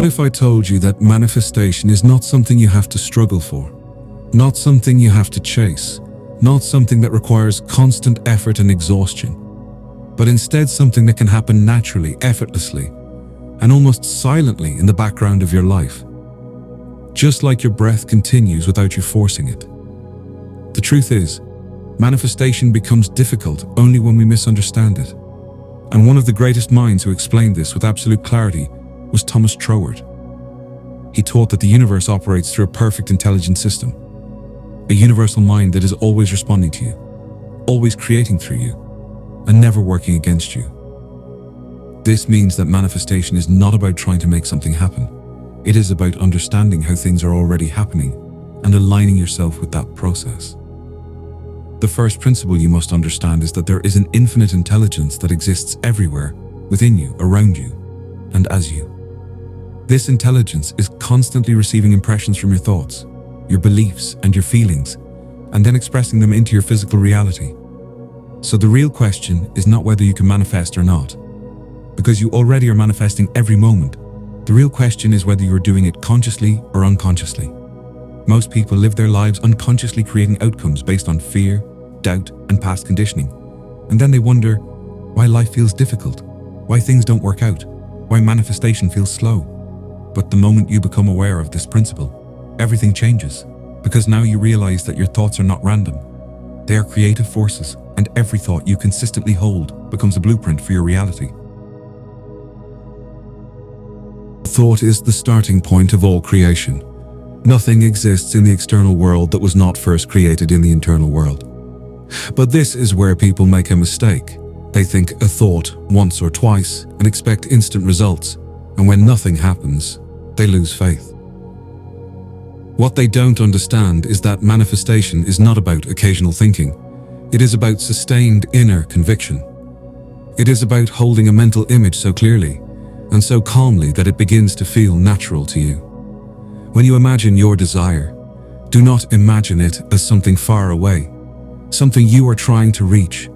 What if I told you that manifestation is not something you have to struggle for, not something you have to chase, not something that requires constant effort and exhaustion, but instead something that can happen naturally, effortlessly, and almost silently in the background of your life, just like your breath continues without you forcing it? The truth is, manifestation becomes difficult only when we misunderstand it. And one of the greatest minds who explained this with absolute clarity was Thomas Troward. He taught that the universe operates through a perfect intelligent system, a universal mind that is always responding to you, always creating through you, and never working against you. This means that manifestation is not about trying to make something happen. It is about understanding how things are already happening and aligning yourself with that process. The first principle you must understand is that there is an infinite intelligence that exists everywhere, within you, around you, and as you. This intelligence is constantly receiving impressions from your thoughts, your beliefs, and your feelings, and then expressing them into your physical reality. So the real question is not whether you can manifest or not, because you already are manifesting every moment. The real question is whether you are doing it consciously or unconsciously. Most people live their lives unconsciously creating outcomes based on fear, doubt, and past conditioning. And then they wonder why life feels difficult, why things don't work out, why manifestation feels slow. But the moment you become aware of this principle, everything changes, because now you realize that your thoughts are not random. They are creative forces, and every thought you consistently hold becomes a blueprint for your reality. Thought is the starting point of all creation. Nothing exists in the external world that was not first created in the internal world. But this is where people make a mistake. They think a thought once or twice and expect instant results, and when nothing happens, they lose faith. What they don't understand is that manifestation is not about occasional thinking. It is about sustained inner conviction. It is about holding a mental image so clearly and so calmly that it begins to feel natural to you. When you imagine your desire, do not imagine it as something far away, something you are trying to reach.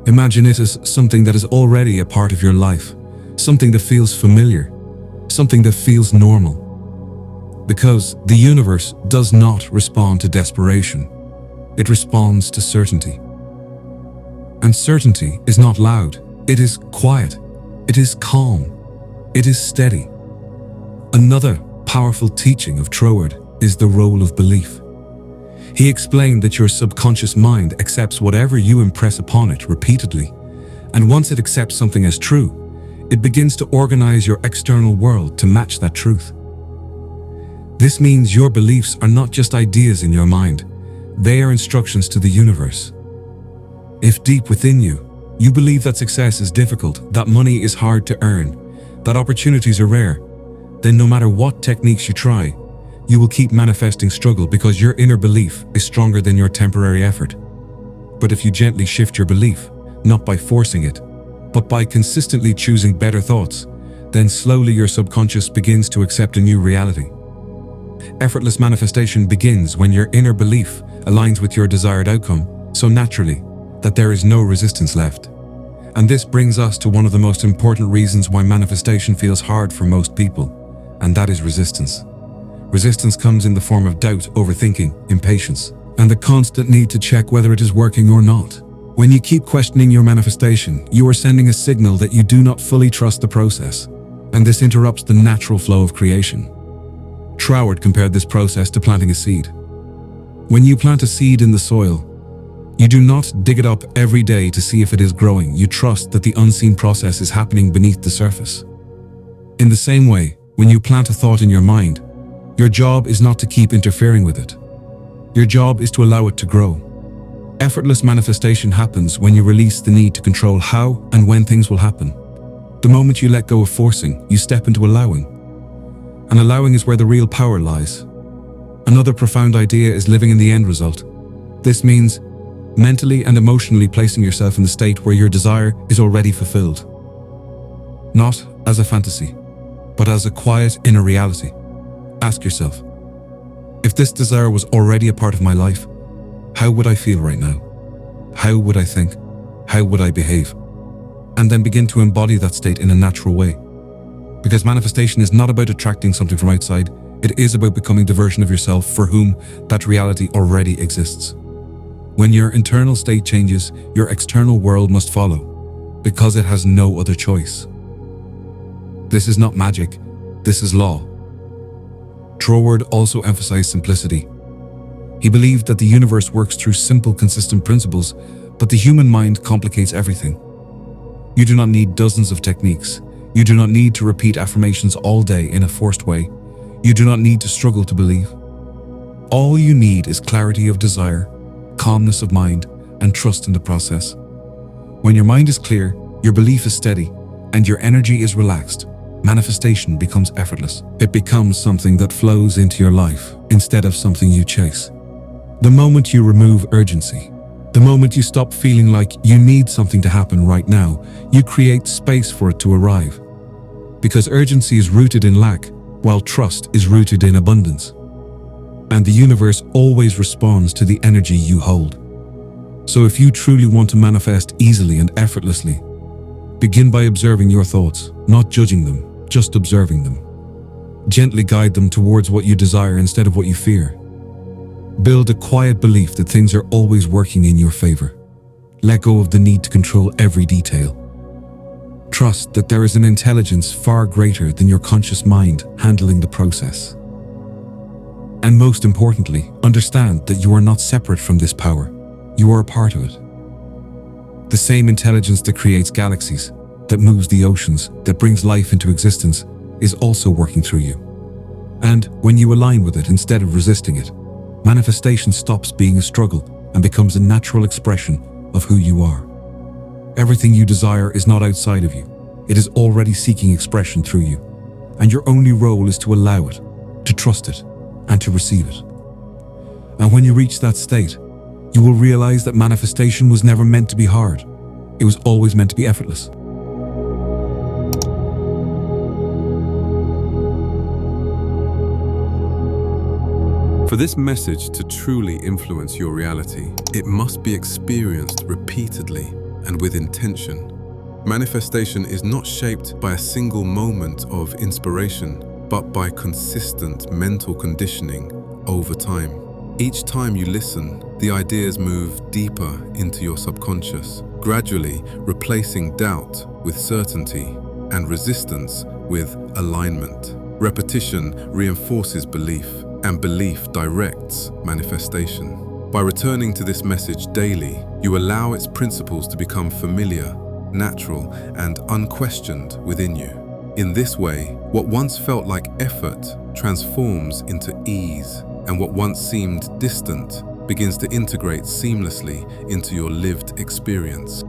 Imagine it as something that is already a part of your life, something that feels familiar, something that feels normal. Because the universe does not respond to desperation, it responds to certainty. And certainty is not loud, it is quiet, it is calm, it is steady. Another powerful teaching of Troward is the role of belief. He explained that your subconscious mind accepts whatever you impress upon it repeatedly, and once it accepts something as true, it begins to organize your external world to match that truth. This means your beliefs are not just ideas in your mind, they are instructions to the universe. If deep within you, you believe that success is difficult, that money is hard to earn, that opportunities are rare, then no matter what techniques you try, you will keep manifesting struggle because your inner belief is stronger than your temporary effort. But if you gently shift your belief, not by forcing it, but by consistently choosing better thoughts, then slowly your subconscious begins to accept a new reality. Effortless manifestation begins when your inner belief aligns with your desired outcome so naturally that there is no resistance left. And this brings us to one of the most important reasons why manifestation feels hard for most people, and that is resistance. Resistance comes in the form of doubt, overthinking, impatience, and the constant need to check whether it is working or not. When you keep questioning your manifestation, you are sending a signal that you do not fully trust the process, and this interrupts the natural flow of creation. Troward compared this process to planting a seed. When you plant a seed in the soil, you do not dig it up every day to see if it is growing. You trust that the unseen process is happening beneath the surface. In the same way, when you plant a thought in your mind, your job is not to keep interfering with it. Your job is to allow it to grow. Effortless manifestation happens when you release the need to control how and when things will happen. The moment you let go of forcing, you step into allowing. And allowing is where the real power lies. Another profound idea is living in the end result. This means mentally and emotionally placing yourself in the state where your desire is already fulfilled. Not as a fantasy, but as a quiet inner reality. Ask yourself, if this desire was already a part of my life, how would I feel right now? How would I think? How would I behave? And then begin to embody that state in a natural way. Because manifestation is not about attracting something from outside, it is about becoming the version of yourself for whom that reality already exists. When your internal state changes, your external world must follow, because it has no other choice. This is not magic, this is law. Troward also emphasized simplicity. He believed that the universe works through simple, consistent principles, but the human mind complicates everything. You do not need dozens of techniques. You do not need to repeat affirmations all day in a forced way. You do not need to struggle to believe. All you need is clarity of desire, calmness of mind, and trust in the process. When your mind is clear, your belief is steady, and your energy is relaxed, manifestation becomes effortless. It becomes something that flows into your life instead of something you chase. The moment you remove urgency, the moment you stop feeling like you need something to happen right now, you create space for it to arrive. Because urgency is rooted in lack, while trust is rooted in abundance. And the universe always responds to the energy you hold. So if you truly want to manifest easily and effortlessly, begin by observing your thoughts, not judging them, just observing them. Gently guide them towards what you desire instead of what you fear. Build a quiet belief that things are always working in your favor. Let go of the need to control every detail. Trust that there is an intelligence far greater than your conscious mind handling the process. And most importantly, understand that you are not separate from this power. You are a part of it. The same intelligence that creates galaxies, that moves the oceans, that brings life into existence, is also working through you. And when you align with it instead of resisting it, manifestation stops being a struggle and becomes a natural expression of who you are. Everything you desire is not outside of you. It is already seeking expression through you. And your only role is to allow it, to trust it, and to receive it. And when you reach that state, you will realize that manifestation was never meant to be hard. It was always meant to be effortless. For this message to truly influence your reality, it must be experienced repeatedly and with intention. Manifestation is not shaped by a single moment of inspiration, but by consistent mental conditioning over time. Each time you listen, the ideas move deeper into your subconscious, gradually replacing doubt with certainty and resistance with alignment. Repetition reinforces belief, and belief directs manifestation. By returning to this message daily, you allow its principles to become familiar, natural, and unquestioned within you. In this way, what once felt like effort transforms into ease, and what once seemed distant begins to integrate seamlessly into your lived experience.